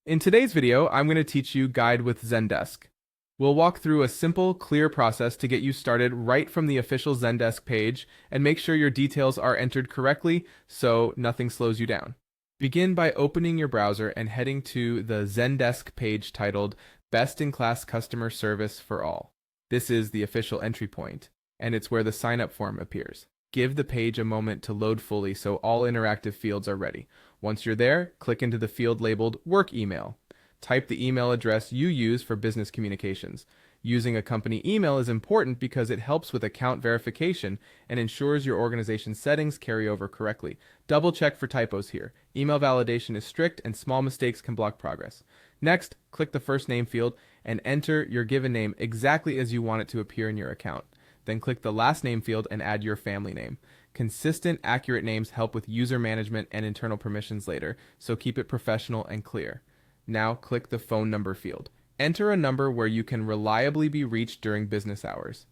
In today's video, I'm going to teach you Guide with Zendesk. We'll walk through a simple, clear process to get you started right from the official Zendesk page and make sure your details are entered correctly so nothing slows you down. Begin by opening your browser and heading to the Zendesk page titled Best-in-Class Customer Service for All. This is the official entry point, and it's where the sign-up form appears. Give the page a moment to load fully so all interactive fields are ready. Once you're there, click into the field labeled Work Email. Type the email address you use for business communications. Using a company email is important because it helps with account verification and ensures your organization's settings carry over correctly. Double check for typos here. Email validation is strict and small mistakes can block progress. Next, click the first name field and enter your given name exactly as you want it to appear in your account. Then click the last name field and add your family name. Consistent, accurate names help with user management and internal permissions later, so keep it professional and clear. Now click the phone number field. Enter a number where you can reliably be reached during business hours.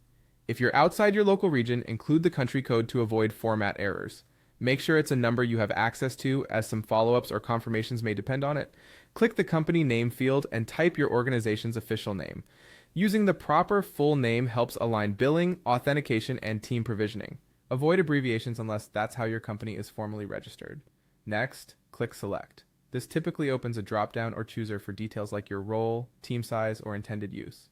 If you're outside your local region, include the country code to avoid format errors. Make sure it's a number you have access to, as some follow-ups or confirmations may depend on it. Click the company name field and type your organization's official name. Using the proper full name helps align billing, authentication, and team provisioning. Avoid abbreviations unless that's how your company is formally registered. Next, click Select. This typically opens a drop-down or chooser for details like your role, team size, or intended use.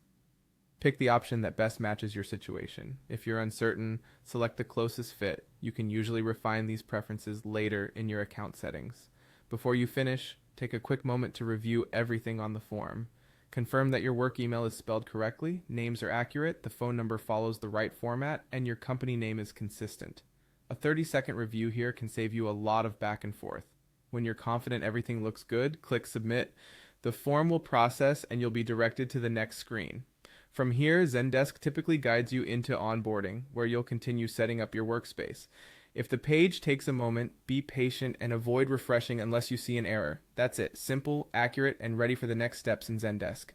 Pick the option that best matches your situation. If you're uncertain, select the closest fit. You can usually refine these preferences later in your account settings. Before you finish, take a quick moment to review everything on the form. Confirm that your work email is spelled correctly, names are accurate, the phone number follows the right format, and your company name is consistent. A 30-second review here can save you a lot of back and forth. When you're confident everything looks good, click Submit. The form will process and you'll be directed to the next screen. From here, Zendesk typically guides you into onboarding, where you'll continue setting up your workspace. If the page takes a moment, be patient and avoid refreshing unless you see an error. That's it. Simple, accurate, and ready for the next steps in Zendesk.